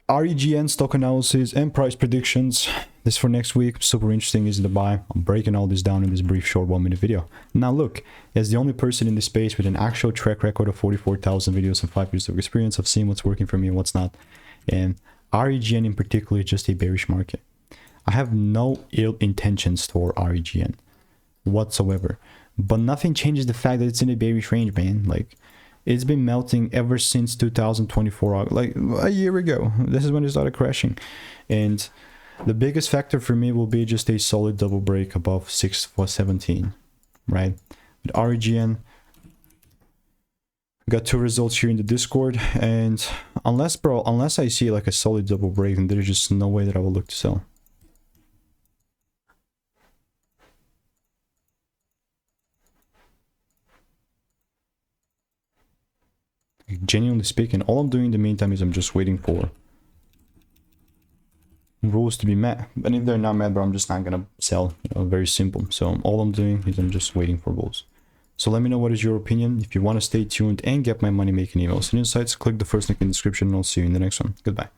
REGN stock analysis and price predictions. This for next week. Super interesting, is the buy. I'm breaking all this down in this brief short 1-minute video. Now look, as the only person in this space with an actual track record of 44,000 videos and 5 years of experience, I've seen what's working for me and what's not. And REGN in particular is just a bearish market. I have no ill intentions toward REGN whatsoever, but nothing changes the fact that it's in a bearish range, man. Like, it's been melting ever since 2024, like a year ago. This is when it started crashing. And the biggest factor for me will be just a solid double break above 6,417, right? With REGN, got 2 results here in the Discord, and unless I see like a solid double break, then there's just no way that I will look to sell. Genuinely speaking, all I'm doing in the meantime is I'm just waiting for rules to be met. And if they're not met, bro, I'm just not gonna sell. Very simple. So all I'm doing is I'm just waiting for rules. So let me know what is your opinion. If you want to stay tuned and get my money making emails and insights, click the first link in the description, and I'll see you in the next one. Goodbye.